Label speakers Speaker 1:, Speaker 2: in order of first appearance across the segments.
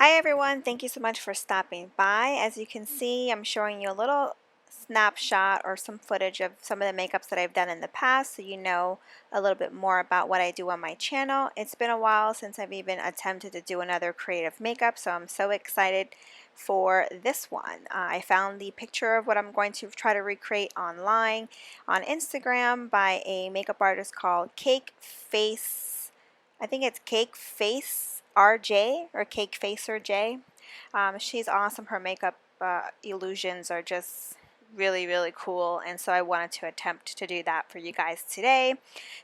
Speaker 1: Hi everyone, thank you so much for stopping by. As you can see, I'm showing you a little snapshot or some footage of some of the makeups that I've done in the past so you know a little bit more about what I do on my channel. It's been a while since I've even attempted to do another creative makeup, so I'm so excited for this one. I found the picture of what I'm going to try to recreate online on Instagram by a makeup artist called Cake Face. I think it's Cake Face RJ or Cake Facer J. She's awesome. Her makeup illusions are just really cool, and so I wanted to attempt to do that for you guys today.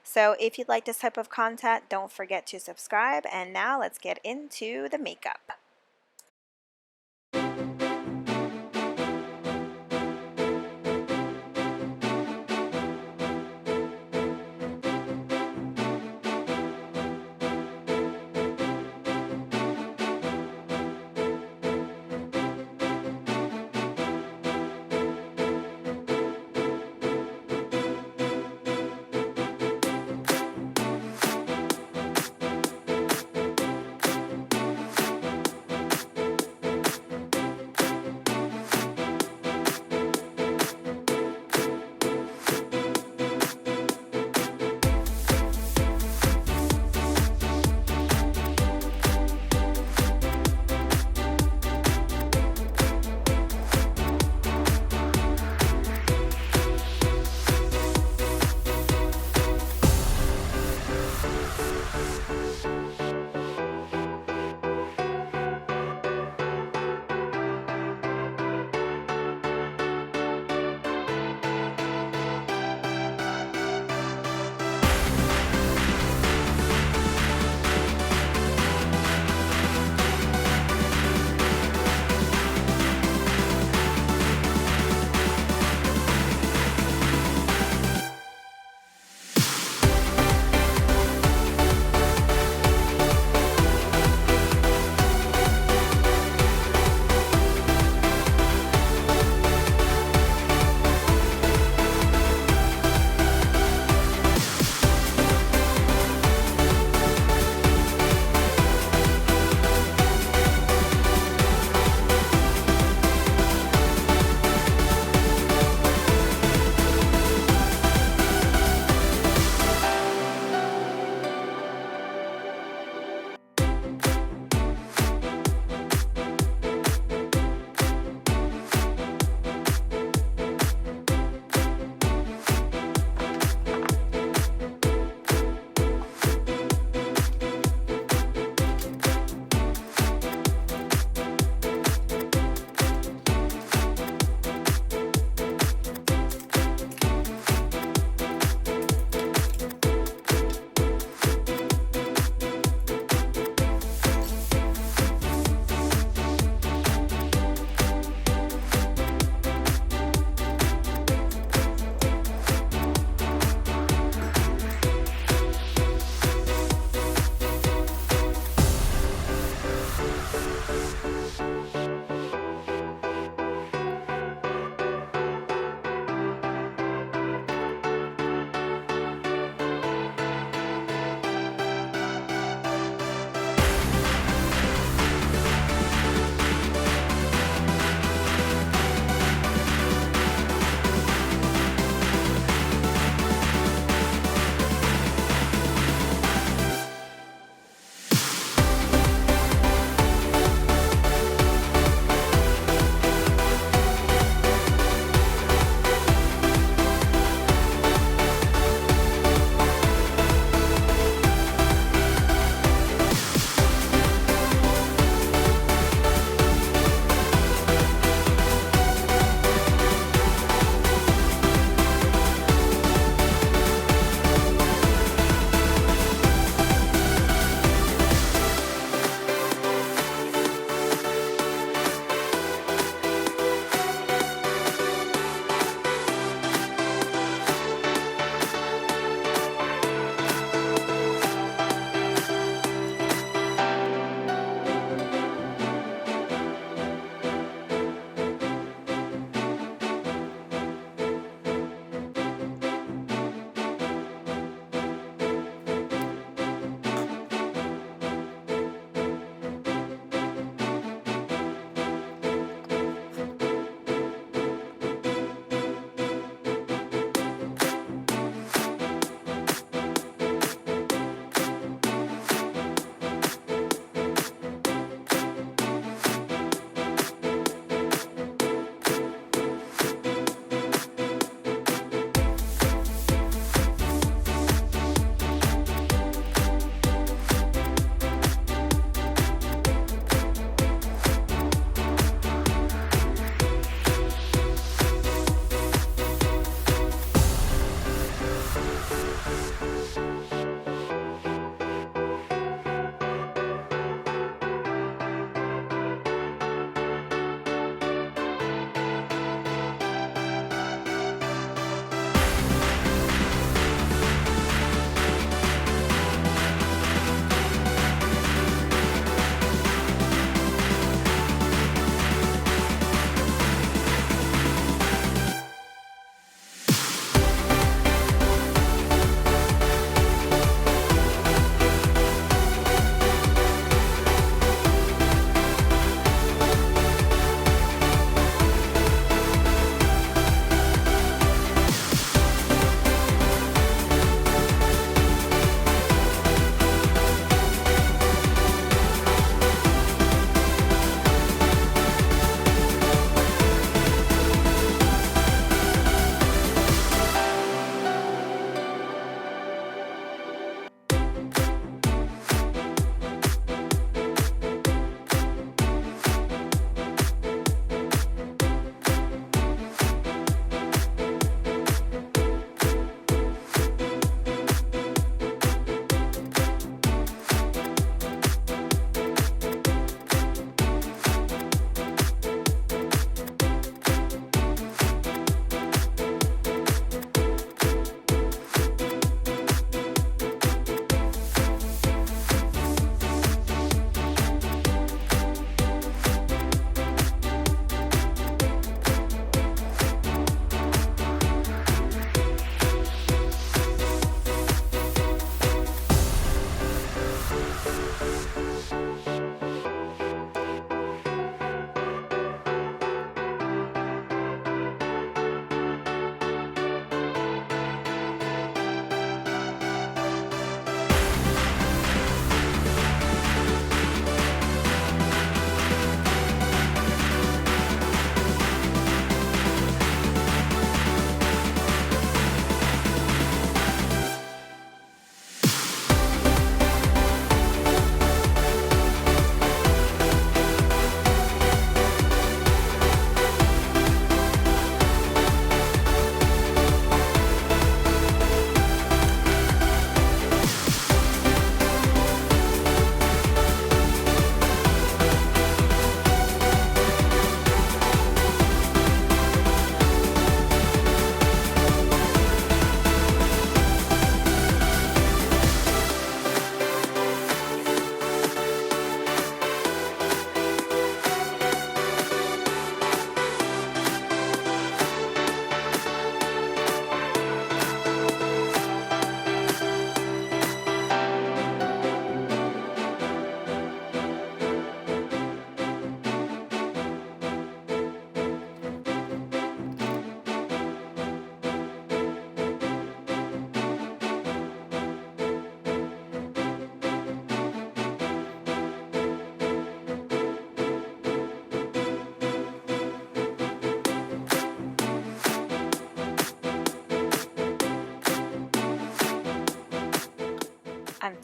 Speaker 1: So if you'd like this type of content, don't forget to subscribe, and now let's get into the makeup.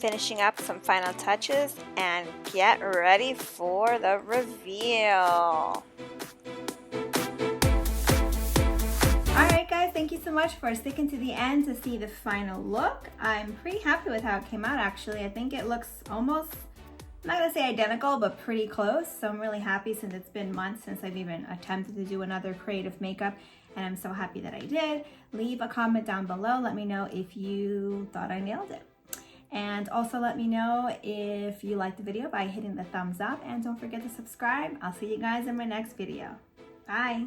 Speaker 1: finishing up some final touches and get ready for the reveal. Alright guys, thank you so much for sticking to the end to see the final look. I'm pretty happy with how it came out actually. I think it looks almost, I'm not going to say identical, but pretty close. So I'm really happy since it's been months since I've even attempted to do another creative makeup. And I'm so happy that I did. Leave a comment down below. Let me know if you thought I nailed it. And also let me know if you liked the video by hitting the thumbs up. And don't forget to subscribe. I'll see you guys in my next video. Bye.